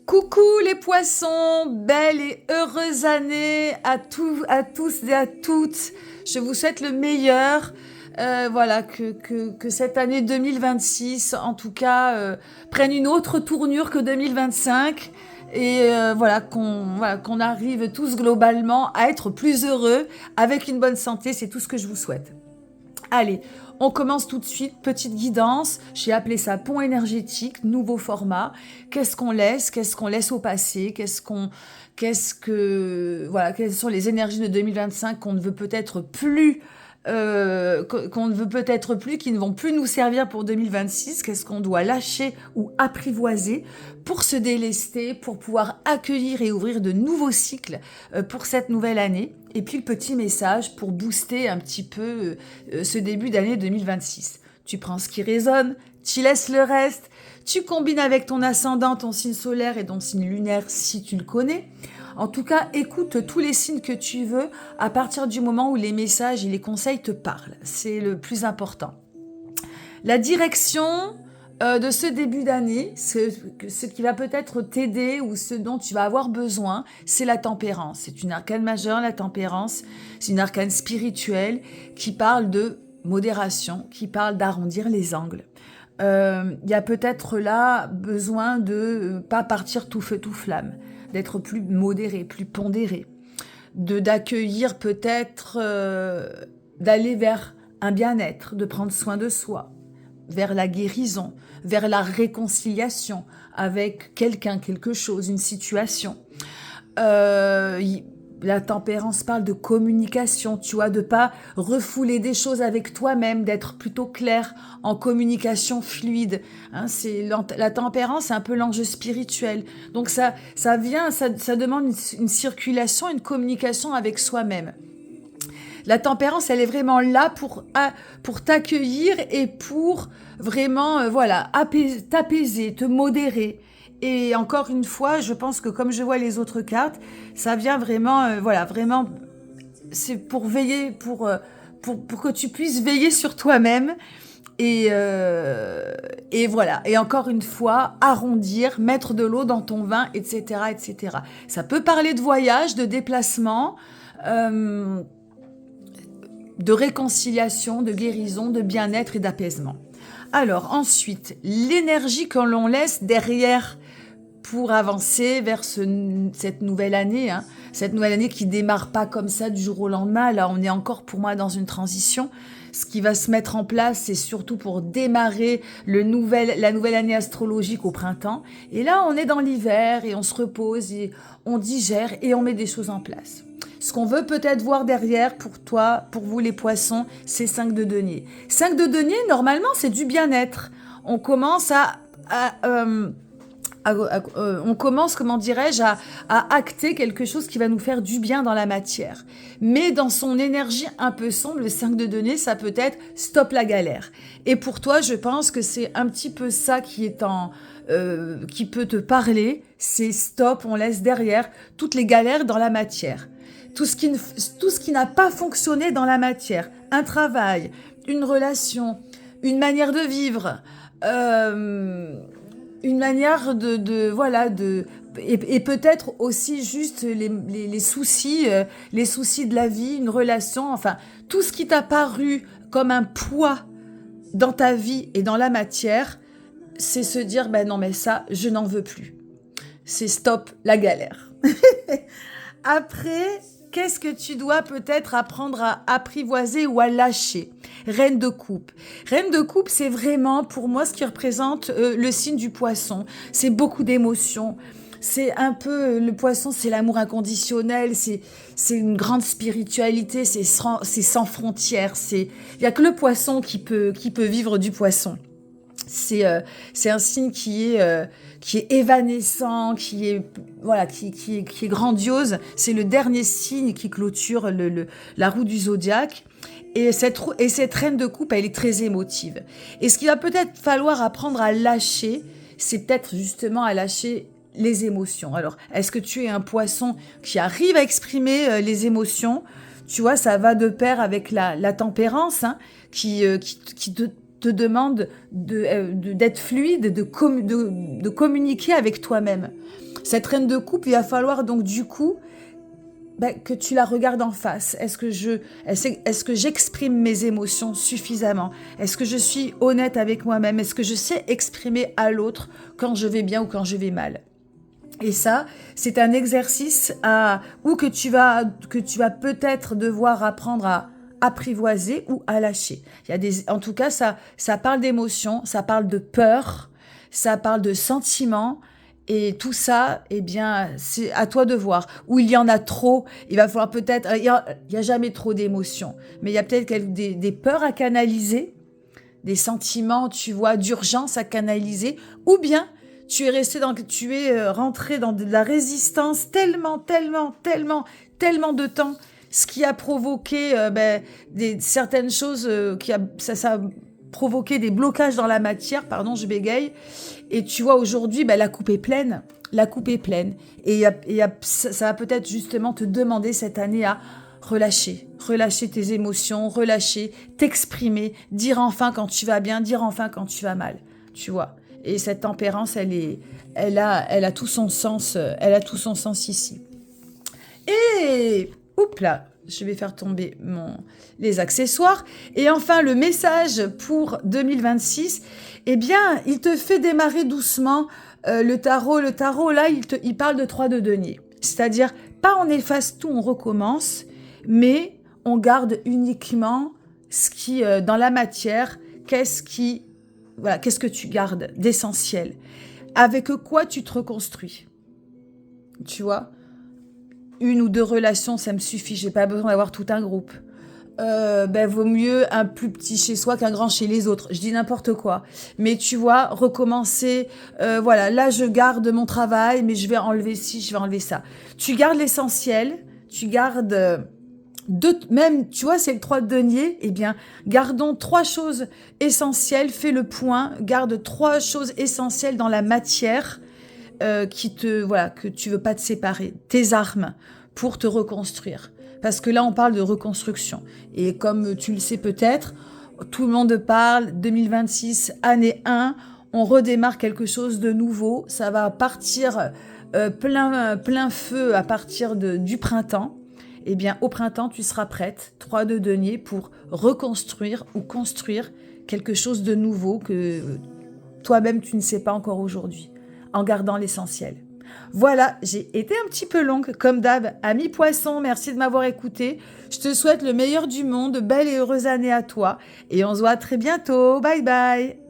Coucou les poissons, belle et heureuse année à tous et à toutes. Je vous souhaite le meilleur. Voilà, que cette année 2026, en tout cas, prenne une autre tournure que 2025. Et voilà, qu'on arrive tous globalement à être plus heureux, avec une bonne santé, c'est tout ce que je vous souhaite. Allez, on commence tout de suite, petite guidance, j'ai appelé ça pont énergétique, nouveau format. Qu'est-ce qu'on laisse au passé, voilà, quelles sont les énergies de 2025 qu'on ne veut peut-être plus, qu'on ne veut peut-être plus, qui ne vont plus nous servir pour 2026, qu'est-ce qu'on doit lâcher ou apprivoiser pour se délester, pour pouvoir accueillir et ouvrir de nouveaux cycles pour cette nouvelle année. Et puis le petit message pour booster un petit peu ce début d'année 2026. Tu prends ce qui résonne, tu laisses le reste, tu combines avec ton ascendant, ton signe solaire et ton signe lunaire si tu le connais. En tout cas, écoute tous les signes que tu veux à partir du moment où les messages et les conseils te parlent. C'est le plus important. La direction de ce début d'année, ce qui va peut-être t'aider ou ce dont tu vas avoir besoin, c'est la tempérance. C'est une arcane majeure, la tempérance. C'est une arcane spirituelle qui parle de modération, qui parle d'arrondir les angles. Il y a peut-être là besoin de pas partir tout feu tout flamme, d'être plus modéré, plus pondéré, d'accueillir peut-être, d'aller vers un bien-être, de prendre soin de soi, vers la guérison, vers la réconciliation avec quelqu'un, quelque chose, une situation. La tempérance parle de communication, tu vois, de pas refouler des choses avec toi-même, d'être plutôt clair en communication fluide. Hein, la tempérance, c'est un peu l'enjeu spirituel. Donc ça demande une circulation, une communication avec soi-même. La tempérance, elle est vraiment là pour t'accueillir et pour vraiment, t'apaiser, te modérer. Et encore une fois, je pense que comme je vois les autres cartes, ça vient vraiment, vraiment, c'est pour veiller, pour que tu puisses veiller sur toi-même. Et voilà. Et encore une fois, arrondir, mettre de l'eau dans ton vin, etc., etc. Ça peut parler de voyage, de déplacement, de réconciliation, de guérison, de bien-être et d'apaisement. Alors ensuite, l'énergie que l'on laisse derrière pour avancer vers cette nouvelle année, hein, cette nouvelle année qui démarre pas comme ça du jour au lendemain. Là, on est encore pour moi dans une transition. Ce qui va se mettre en place, c'est surtout pour démarrer la nouvelle année astrologique au printemps. Et là, on est dans l'hiver et on se repose et on digère et on met des choses en place. Ce qu'on veut peut-être voir derrière pour toi, pour vous les poissons, c'est 5 de denier. 5 de denier, normalement, c'est du bien-être. On commence on commence, comment dirais-je, à acter quelque chose qui va nous faire du bien dans la matière. Mais dans son énergie un peu sombre, le 5 de denier, ça peut être stop la galère. Et pour toi, je pense que c'est un petit peu ça qui peut te parler, c'est stop, on laisse derrière toutes les galères dans la matière. Tout ce qui n'a pas fonctionné dans la matière, un travail, une relation, une manière de vivre, une manière et peut-être aussi juste les soucis de la vie, une relation, enfin tout ce qui t'a paru comme un poids dans ta vie et dans la matière, c'est se dire ben non mais ça je n'en veux plus. C'est stop la galère. Après, qu'est-ce que tu dois peut-être apprendre à apprivoiser ou à lâcher? Reine de coupe. Reine de coupe, c'est vraiment pour moi ce qui représente le signe du poisson. C'est beaucoup d'émotions. C'est un peu, le poisson, c'est l'amour inconditionnel, c'est une grande spiritualité, c'est sans frontières. Il y a que le poisson qui peut vivre du poisson. C'est un signe qui est évanescent, qui est grandiose. C'est le dernier signe qui clôture la roue du zodiaque. Et cette reine de coupe, elle est très émotive. Et ce qu'il va peut-être falloir apprendre à lâcher, c'est peut-être justement à lâcher les émotions. Alors, est-ce que tu es un poisson qui arrive à exprimer les émotions? Tu vois, ça va de pair avec la tempérance, hein, qui te demande d'être fluide, de communiquer avec toi-même. Cette reine de coupe, il va falloir donc du coup que tu la regardes en face. Est-ce que j'exprime mes émotions suffisamment? Est-ce que je suis honnête avec moi-même? Est-ce que je sais exprimer à l'autre quand je vais bien ou quand je vais mal? Et ça, c'est un exercice que tu vas peut-être devoir apprendre à apprivoiser ou à lâcher. En tout cas, ça parle d'émotions, ça parle de peur, ça parle de sentiments, et tout ça, eh bien, c'est à toi de voir. Où il y en a trop, il va falloir peut-être... Il y a jamais trop d'émotions, mais il y a peut-être des peurs à canaliser, des sentiments, tu vois, d'urgence à canaliser, ou bien tu es rentré dans de la résistance tellement de temps, ce qui a provoqué certaines choses, ça a provoqué des blocages dans la matière, pardon, je bégaye, et tu vois, aujourd'hui, la coupe est pleine, et ça va peut-être justement te demander cette année à relâcher tes émotions, t'exprimer, dire enfin quand tu vas bien, dire enfin quand tu vas mal, tu vois. Et cette tempérance, elle a tout son sens, ici. Et, oups là, je vais faire tomber les accessoires. Et enfin, le message pour 2026, eh bien, il te fait démarrer doucement. Le tarot, là, il parle de 3 de denier. C'est-à-dire, pas on efface tout, on recommence, mais on garde uniquement ce qui, dans la matière, qu'est-ce que tu gardes d'essentiel? Avec quoi tu te reconstruis? Tu vois? 1 ou 2 relations, ça me suffit. J'ai pas besoin d'avoir tout un groupe. Vaut mieux un plus petit chez soi qu'un grand chez les autres. Je dis n'importe quoi. Mais tu vois, recommencer, là je garde mon travail, mais je vais enlever ci, je vais enlever ça. Tu gardes l'essentiel, tu gardes... même, tu vois, c'est le 3 de denier, eh bien, gardons 3 choses essentielles, fais le point, garde 3 choses essentielles dans la matière que tu veux pas te séparer, tes armes pour te reconstruire. Parce que là, on parle de reconstruction. Et comme tu le sais peut-être, tout le monde parle 2026, année 1, on redémarre quelque chose de nouveau, ça va partir plein feu à partir du printemps. Eh bien, au printemps, tu seras prête, 3 de denier, pour reconstruire ou construire quelque chose de nouveau que toi-même, tu ne sais pas encore aujourd'hui, en gardant l'essentiel. Voilà, j'ai été un petit peu longue, comme d'hab. Ami Poisson, merci de m'avoir écouté. Je te souhaite le meilleur du monde, belle et heureuse année à toi. Et on se voit très bientôt. Bye bye.